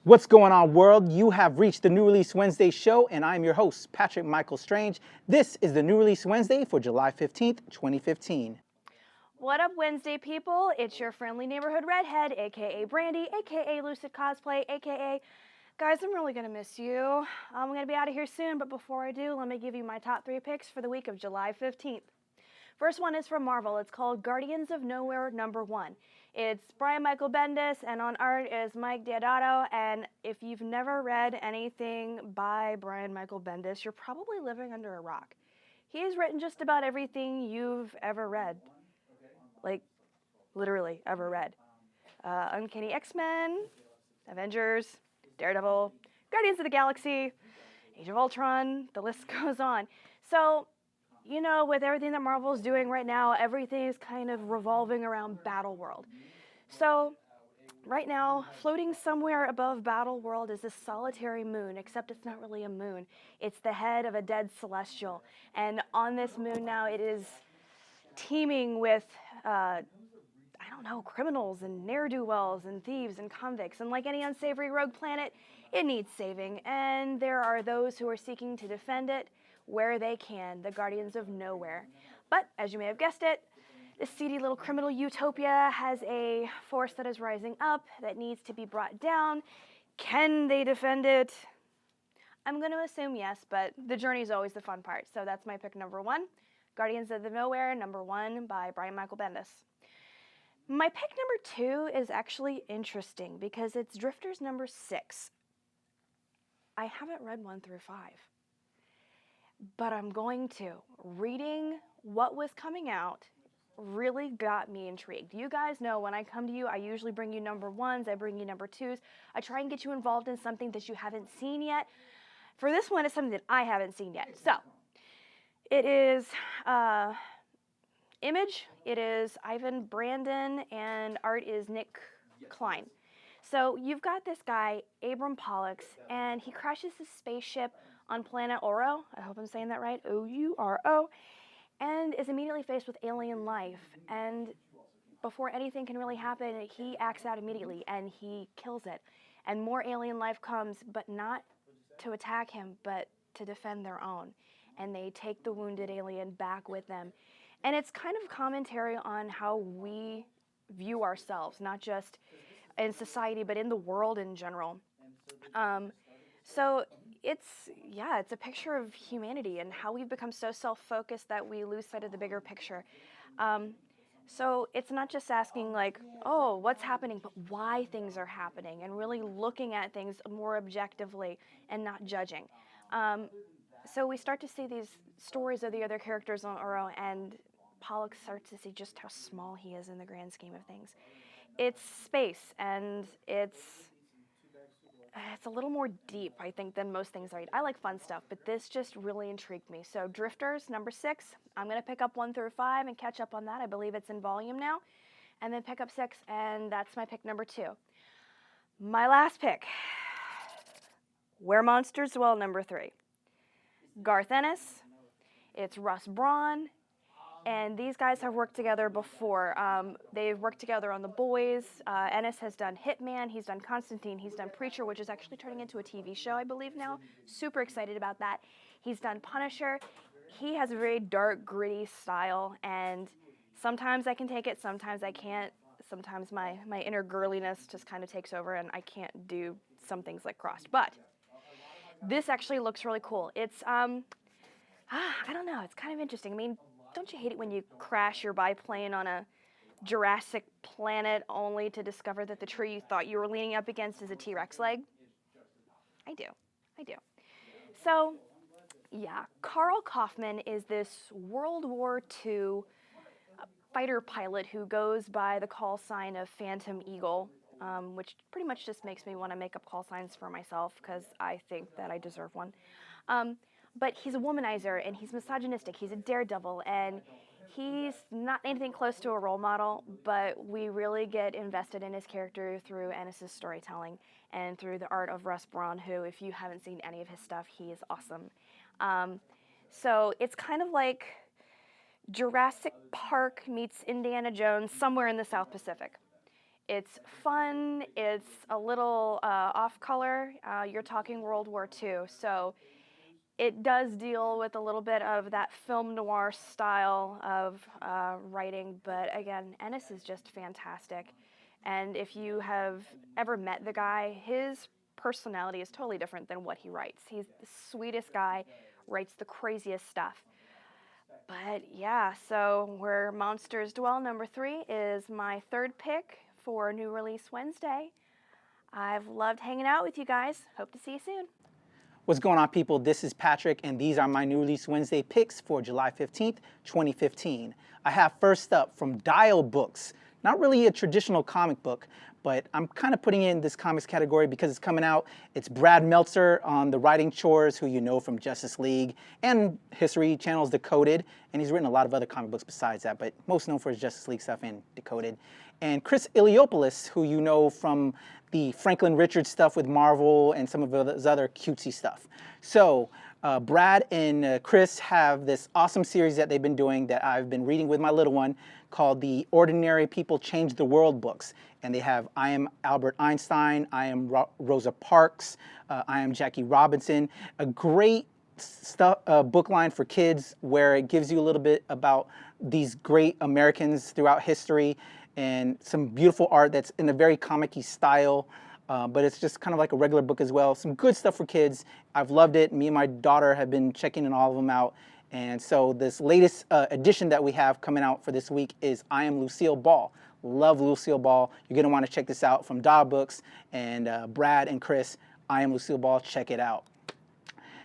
What's going on, world? You have reached the New Release Wednesday show, and I'm your host, Patrick Michael Strange. This is the New Release Wednesday for July 15th, 2015. What up, Wednesday people? It's your friendly neighborhood redhead, aka Brandy, aka Lucid Cosplay, aka... Guys, I'm really gonna miss you. I'm gonna be out of here soon, but before I do, let me give you my top 3 picks for the week of July 15th. First one is from Marvel. It's called Guardians of Nowhere #1. It's Brian Michael Bendis, and on art is Mike Deodato. And if you've never read anything by Brian Michael Bendis, you're probably living under a rock. He's written just about everything you've ever read. Like, literally ever read. Uncanny X-Men, Avengers, Daredevil, Guardians of the Galaxy, Age of Ultron, the list goes on. So, you know, with everything that Marvel's doing right now, everything is kind of revolving around Battleworld. So, right now, floating somewhere above Battleworld is this solitary moon, except it's not really a moon. It's the head of a dead celestial. And on this moon now, it is teeming with, criminals and ne'er-do-wells and thieves and convicts. And like any unsavory rogue planet, it needs saving. And there are those who are seeking to defend it where they can, the Guardians of Nowhere. But, as you may have guessed it, this seedy little criminal utopia has a force that is rising up that needs to be brought down. Can they defend it? I'm going to assume yes, but the journey is always the fun part. So that's my pick #1, Guardians of the Nowhere #1 by Brian Michael Bendis. My pick #2 is actually interesting because it's Drifters #6. I haven't read 1 through 5. But I'm going to. Reading what was coming out really got me intrigued. You guys know when I come to you, I usually bring you #1s, I bring you #2s. I try and get you involved in something that you haven't seen yet. For this one, it's something that I haven't seen yet. So, it is image, it is Ivan Brandon, and art is Nick Klein. So, you've got this guy, Abram Pollux, and he crashes his spaceship on planet Oro, I hope I'm saying that right, O-U-R-O, and is immediately faced with alien life. And before anything can really happen, he acts out immediately, and he kills it. And more alien life comes, but not to attack him, but to defend their own. And they take the wounded alien back with them. And it's kind of commentary on how we view ourselves, not just in society, but in the world in general. So it's a picture of humanity and how we've become so self-focused that we lose sight of the bigger picture. So it's not just asking like, oh, what's happening, but why things are happening, and really looking at things more objectively and not judging. So we start to see these stories of the other characters on Oro, and Pollux starts to see just how small he is in the grand scheme of things. It's space, and it's a little more deep, I think, than most things I read. I like fun stuff, but this just really intrigued me. So Drifters, #6. I'm going to pick up 1 through 5 and catch up on that. I believe it's in volume now. And then pick up 6, and that's my pick #2. My last pick, Where Monsters Dwell, #3. Garth Ennis, it's Russ Braun, and these guys have worked together before. They've worked together on The Boys. Ennis has done Hitman, he's done Constantine, he's done Preacher, which is actually turning into a TV show, I believe now. Super excited about that. He's done Punisher. He has a very dark, gritty style, and sometimes I can take it, sometimes I can't. Sometimes my inner girliness just kind of takes over, and I can't do some things like Crossed. But this actually looks really cool. It's, I don't know, it's kind of interesting. I mean, don't you hate it when you crash your biplane on a Jurassic planet only to discover that the tree you thought you were leaning up against is a T-Rex leg? I do. So, yeah, Carl Kaufman is this World War II fighter pilot who goes by the call sign of Phantom Eagle, which pretty much just makes me want to make up call signs for myself because I think that I deserve one. But he's a womanizer, and he's misogynistic, he's a daredevil, and he's not anything close to a role model, but we really get invested in his character through Ennis's storytelling and through the art of Russ Braun, who, if you haven't seen any of his stuff, he is awesome. So it's kind of like Jurassic Park meets Indiana Jones somewhere in the South Pacific. It's fun, it's a little off color. You're talking World War II, so it does deal with a little bit of that film noir style of writing, but again, Ennis is just fantastic. And if you have ever met the guy, his personality is totally different than what he writes. He's the sweetest guy, writes the craziest stuff. But yeah, so Where Monsters Dwell, number 3, is my third pick for New Release Wednesday. I've loved hanging out with you guys. Hope to see you soon. What's going on, people? This is Patrick, and these are my New Release Wednesday picks for July 15th, 2015. I have first up from Dial Books. Not really a traditional comic book, but I'm kind of putting it in this comics category because it's coming out. It's Brad Meltzer on the writing chores, who you know from Justice League and History Channel's Decoded, and he's written a lot of other comic books besides that, but most known for his Justice League stuff and Decoded. And Chris Iliopoulos, who you know from the Franklin Richards stuff with Marvel and some of his other cutesy stuff. So Brad and Chris have this awesome series that they've been doing that I've been reading with my little one called the Ordinary People Change the World books. And they have I Am Albert Einstein, I Am Rosa Parks, I Am Jackie Robinson. A great book line for kids where it gives you a little bit about these great Americans throughout history and some beautiful art that's in a very comic-y style. But it's just kind of like a regular book as well. Some good stuff for kids. I've loved it. Me and my daughter have been checking in all of them out. And so this latest edition that we have coming out for this week is I Am Lucille Ball. Love Lucille Ball. You're going to want to check this out from Dial Books and Brad and Chris. I Am Lucille Ball. Check it out.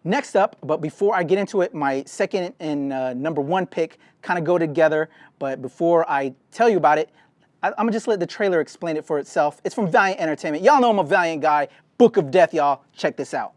Next up, but before I get into it, my second and number 1 pick kind of go together. But before I tell you about it, I'm going to just let the trailer explain it for itself. It's from Valiant Entertainment. Y'all know I'm a Valiant guy. Book of Death, y'all. Check this out.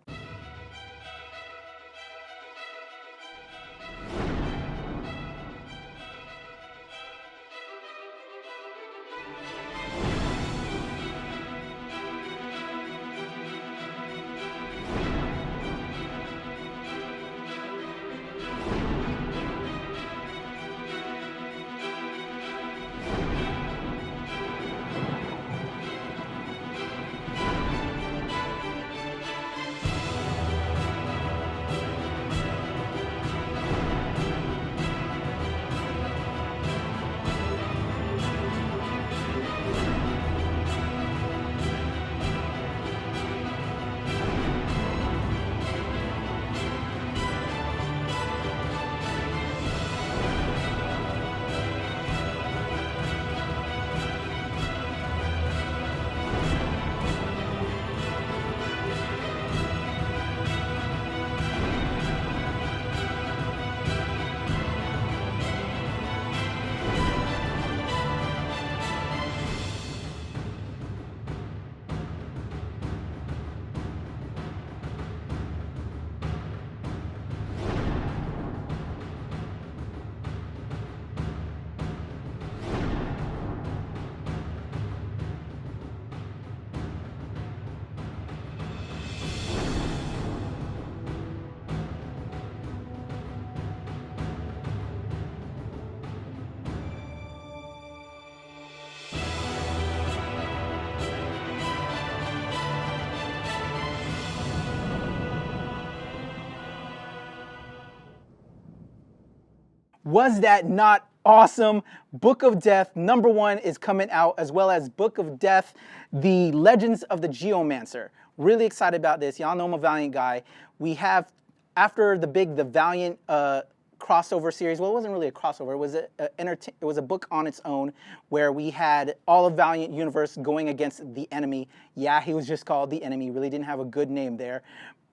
Was that not awesome? Book of Death, number 1 is coming out, as well as Book of Death, The Legends of the Geomancer. Really excited about this. Y'all know I'm a Valiant guy. We have, after the Valiant crossover series, well, it wasn't really a crossover, it was a book on its own where we had all of Valiant Universe going against the Enemy. Yeah, he was just called the Enemy, really didn't have a good name there.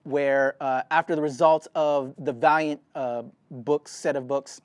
Where after the results of the Valiant set of books,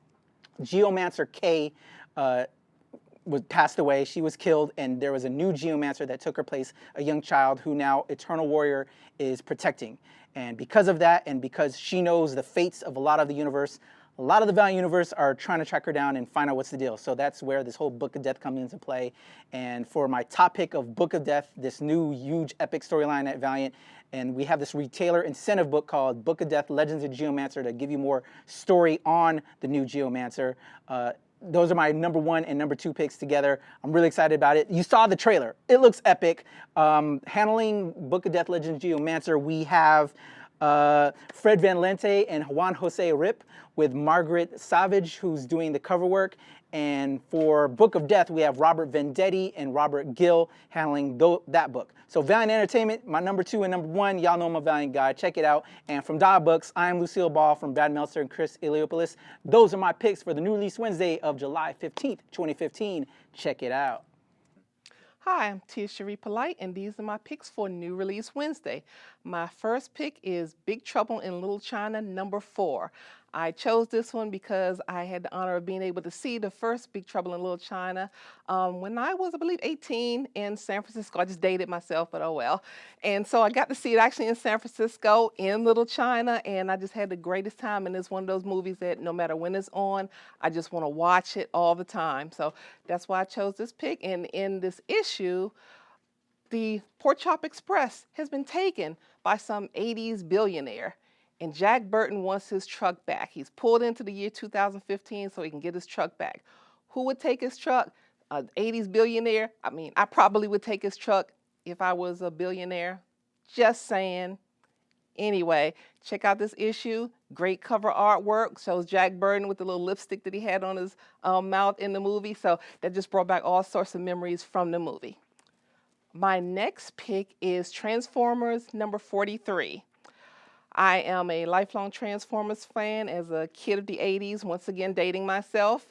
Geomancer K was passed away. She was killed, and there was a new Geomancer that took her place, a young child who now Eternal Warrior is protecting. And because of that, and because she knows the fates of a lot of the universe, a lot of the Valiant universe are trying to track her down and find out what's the deal. So that's where this whole Book of Death comes into play. And for my top pick of Book of Death, this new huge epic storyline at Valiant, and we have this retailer incentive book called Book of Death, Legends of Geomancer to give you more story on the new Geomancer. those are my number 1 and number 2 picks together. I'm really excited about it. You saw the trailer. It looks epic. Handling Book of Death Legends Geomancer, we have Fred Van Lente and Juan Jose Rip with Margaret Savage, who's doing the cover work. And for Book of Death, we have Robert Vendetti and Robert Gill handling that book. So Valiant Entertainment, my number 2 and number 1. Y'all know I'm a Valiant guy. Check it out. And from Dial Books, I am Lucille Ball from Brad Meltzer and Chris Iliopoulos. Those are my picks for the new release Wednesday of July 15th, 2015. Check it out. Hi, I'm Cherie Polite, and these are my picks for New Release Wednesday. My first pick is Big Trouble in Little China, number 4. I chose this one because I had the honor of being able to see the first Big Trouble in Little China when I was, I believe, 18 in San Francisco. I just dated myself, but oh well. And so I got to see it actually in San Francisco in Little China, and I just had the greatest time. And it's one of those movies that no matter when it's on, I just want to watch it all the time. So that's why I chose this pick. And in this issue, the Pork Chop Express has been taken by some 80s billionaire. And Jack Burton wants his truck back. He's pulled into the year 2015 so he can get his truck back. Who would take his truck? An 80s billionaire? I mean, I probably would take his truck if I was a billionaire. Just saying. Anyway, check out this issue. Great cover artwork. Shows Jack Burton with the little lipstick that he had on his mouth in the movie. So that just brought back all sorts of memories from the movie. My next pick is Transformers number 43. I am a lifelong Transformers fan as a kid of the 80s, once again dating myself.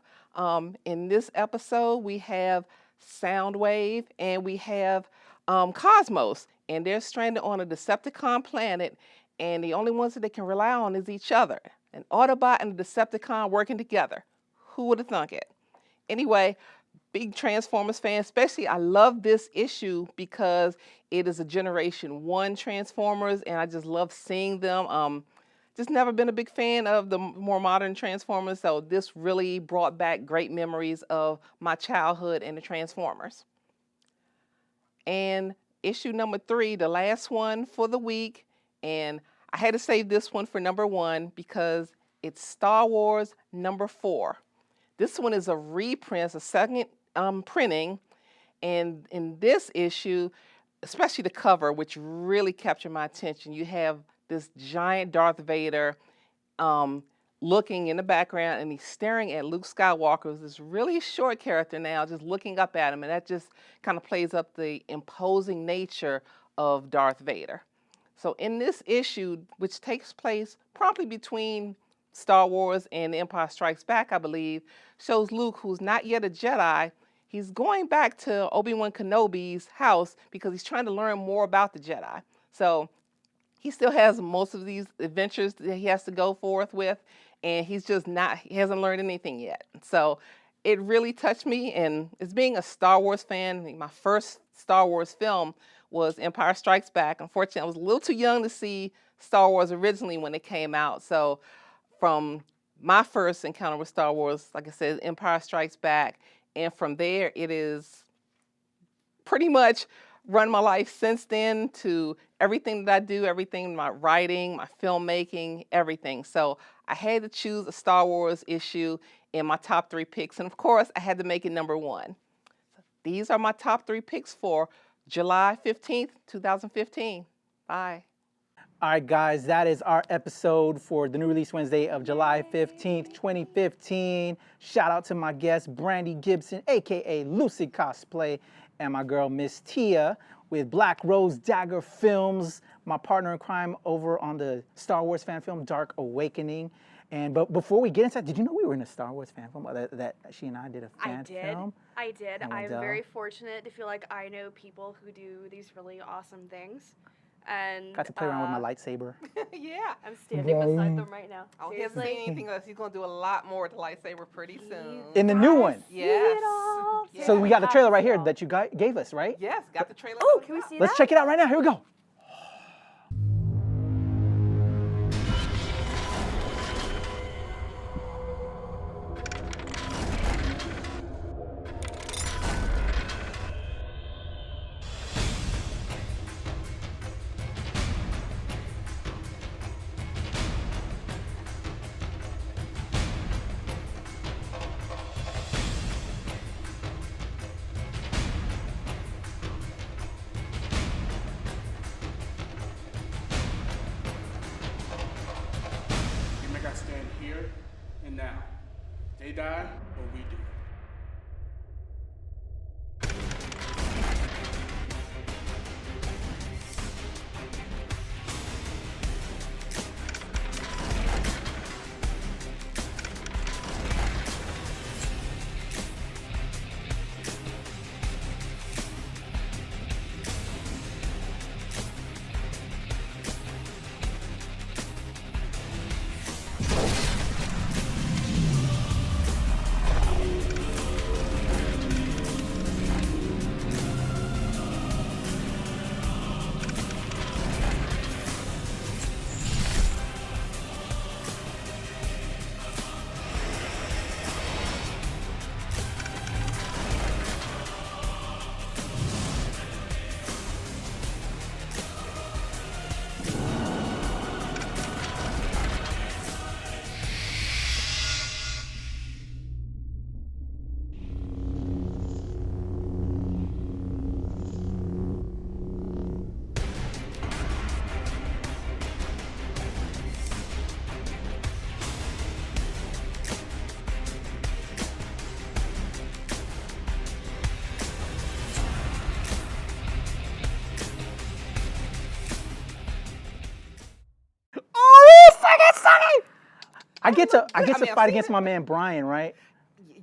In this episode, we have Soundwave and we have Cosmos, and they're stranded on a Decepticon planet, and the only ones that they can rely on is each other. An Autobot and a Decepticon working together. Who would have thunk it? Anyway, big Transformers fan, especially I love this issue because it is a Generation 1 Transformers, and I just love seeing them. Just never been a big fan of the more modern Transformers, so this really brought back great memories of my childhood and the Transformers. And issue number 3, the last one for the week, and I had to save this one for number 1 because it's Star Wars number 4. This one is a reprint, a second printing, and in this issue, especially the cover, which really captured my attention, you have this giant Darth Vader looking in the background, and he's staring at Luke Skywalker, who's this really short character now, just looking up at him, and that just kind of plays up the imposing nature of Darth Vader. So in this issue, which takes place probably between Star Wars and The Empire Strikes Back, I believe, shows Luke, who's not yet a Jedi. He's going back to Obi-Wan Kenobi's house because he's trying to learn more about the Jedi. So he still has most of these adventures that he has to go forth with, and he hasn't learned anything yet. So it really touched me, and as being a Star Wars fan, my first Star Wars film was Empire Strikes Back. Unfortunately, I was a little too young to see Star Wars originally when it came out. So from my first encounter with Star Wars, like I said, Empire Strikes Back, and from there, it is pretty much run my life since then to everything that I do, everything, my writing, my filmmaking, everything. So I had to choose a Star Wars issue in my top 3 picks. And of course, I had to make it number 1. So these are my top 3 picks for July 15th, 2015. Bye. All right, guys, that is our episode for the new release Wednesday of July 15th, 2015. Shout out to my guest, Brandy Gibson, a.k.a. Lucid Cosplay, and my girl, MzTiyah, with Black Rose Dagger Films, my partner in crime over on the Star Wars fan film, Dark Awakening. But before we get into that, did you know we were in a Star Wars fan film? That she and I did a fan film? I did. And, I'm very fortunate to feel like I know people who do these really awesome things. And got to play around with my lightsaber. Yeah. I'm standing beside them right now. Oh, he hasn't seen anything else. He's going to do a lot more with the lightsaber pretty soon. In the new one. Yes. Yeah. So we got the trailer right here that you gave us, right? Yes, got the trailer. Oh, can we see that? Let's check it out right now. Here we go. They die or we do. I get to I mean, fight I've against seen my man Brian, right?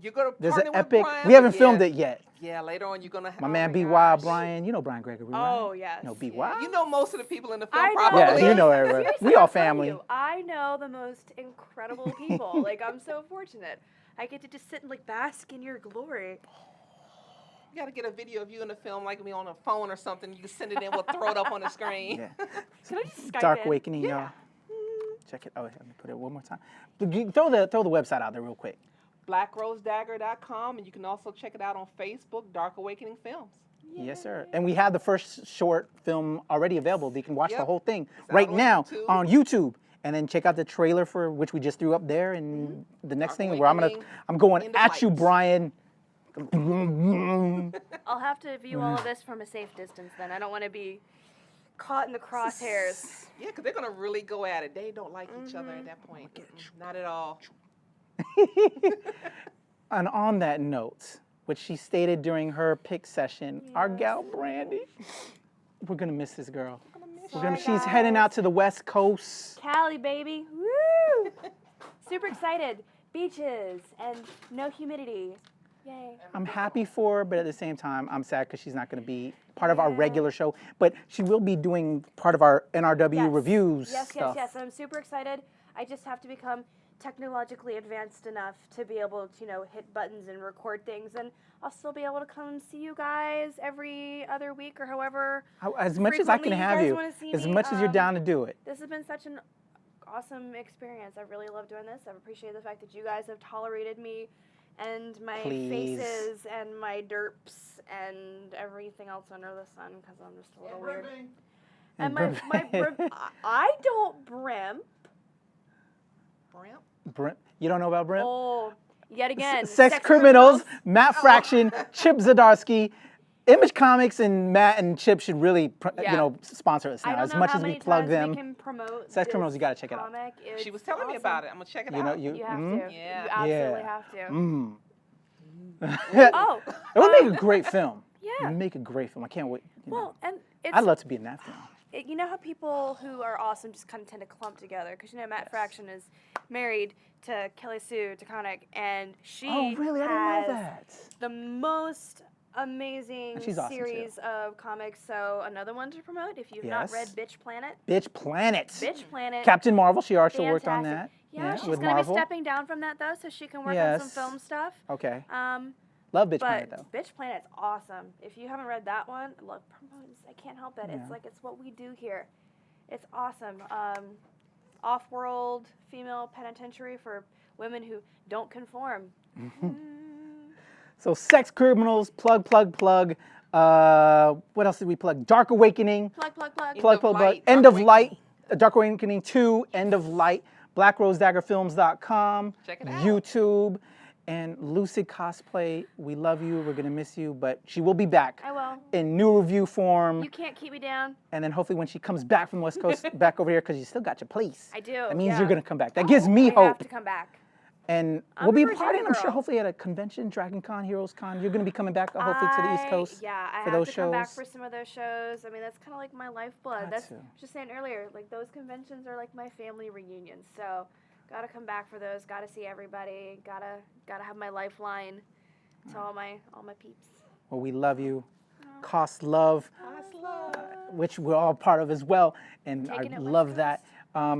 You're gonna There's partner an with epic. Brian, We haven't but filmed yeah. it yet. Yeah, later on you're gonna. My man my BY gosh. Brian, you know Brian Gregory, right? Oh, yes, No, yeah. BY. You know most of the people in the film, I know. probably. Yeah, you know everybody. Seriously, We all I'm telling family. you, I know the most incredible people. Like, I'm so fortunate. I get to just sit and like bask in your glory. You gotta get a video of you in the film, like me on a phone or something. You can send it in. We'll throw it up on the screen. Yeah. Can I just Skype Dark in? Awakening, Yeah. y'all. Check it. Oh, let me put it one more time. Throw the website out there real quick. BlackRoseDagger.com, and you can also check it out on Facebook, Dark Awakening Films. Yes, sir. And we have the first short film already available. You can watch the Yep. whole thing It's right out on now YouTube. on YouTube. And then check out the trailer for which we just threw up there. And the next Dark thing where I'm Awakening, going End of at you, Light. Brian. I'll have to view all of this from a safe distance then. I don't want to be caught in the crosshairs. Yeah, because they're gonna really go at it. They don't like each other at that point. Not at all. And on that note, which she stated during her pick session, our gal Brandy, we're gonna miss this girl. She's heading out to the West Coast. Cali, baby. Woo! Super excited. Beaches and no humidity. Yay. I'm happy for her, but at the same time, I'm sad because she's not going to be part of our regular show. But she will be doing part of our NRW reviews stuff. Yes. I'm super excited. I just have to become technologically advanced enough to be able to, hit buttons and record things. And I'll still be able to come see you guys every other week or however. As much as I can frequently have guys you, wanna see as me. much as you're down to do it. This has been such an awesome experience. I really love doing this. I've appreciated the fact that you guys have tolerated me and my Please. faces and my derps and everything else under the sun because I'm just a little weird. And my brim, I don't brim. Brimp? You don't know about Brent? Oh, yet again. Sex criminals, Matt Fraction, Chip Zdarsky, Image Comics, and Matt and Chip should really, sponsor us I now. don't As know much how as we many plug times them. we can promote Sex this criminals, you gotta check it out. comic. She was It's telling me awesome. about it. I'm gonna check it out. You have to. Yeah. You absolutely have to. Oh. It would make a great film. Yeah. It would make a great film. I can't wait. Well, and it's I'd love to be in that film. you know how people who are awesome just kind of tend to clump together? Because, Matt Fraction is married to Kelly Sue DeConnick, and she Oh, really? I has didn't know that. the most amazing And she's awesome, too. series of comics. So another one to promote if you've not read Yes. Bitch Planet. Bitch Planet. Bitch Planet. Captain Marvel, she also worked on that. Fantastic. Yeah, she's with going to be Marvel. stepping down from that, though, so she can work on Yes. some film stuff. Okay. Um, Love Bitch but Planet, though. Bitch Planet's awesome. If you haven't read that one, look, I can't help it. Yeah. It's what we do here. It's awesome. Off-world female penitentiary for women who don't conform. So Sex Criminals, plug. What else did we plug? Dark Awakening. Plug. End of Light. Dark Awakening 2, End of Light. BlackRoseDaggerFilms.com. Check it out. YouTube. And Lucid Cosplay, we love you. We're going to miss you. But she will be back. I will. In new review form. You can't keep me down. And then hopefully when she comes back from West Coast, back over here, because you still got your place. I do. That means yeah. you're going to come back. That gives me I have hope. to come back. And I'm we'll be a Virginia partying, I'm sure, girl. hopefully at a convention, Dragon Con, Heroes Con. You're going to be coming back, hopefully, to the East Coast Yeah, I for have those to shows. come back for some of those shows. I mean, that's kind of like my lifeblood. Got That's to. just saying earlier, like those conventions are like my family reunions. So, gotta come back for those. Gotta see everybody. Gotta have my lifeline to all my peeps. Well, we love you. Cost Love, Love. which we're all part of as well, and Taking I it West love Coast. that.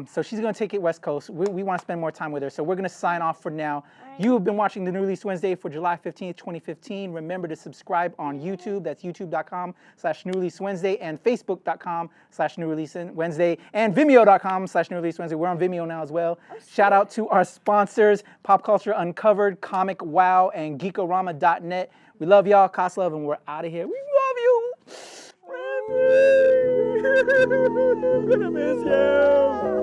So she's going to take it West Coast. We want to spend more time with her, so we're going to sign off for now. right. You have been watching the New Release Wednesday for July 15th, 2015. Remember to subscribe on YouTube. That's youtube.com/New Release Wednesday and facebook.com/New Release Wednesday and vimeo.com/New Release Wednesday. We're on Vimeo now as well. Shout out to our sponsors, Pop Culture Uncovered, ComicWow, and Geek-o-Rama.net. We love y'all, Cost Love, and we're out of here. We love you. I'm gonna miss you.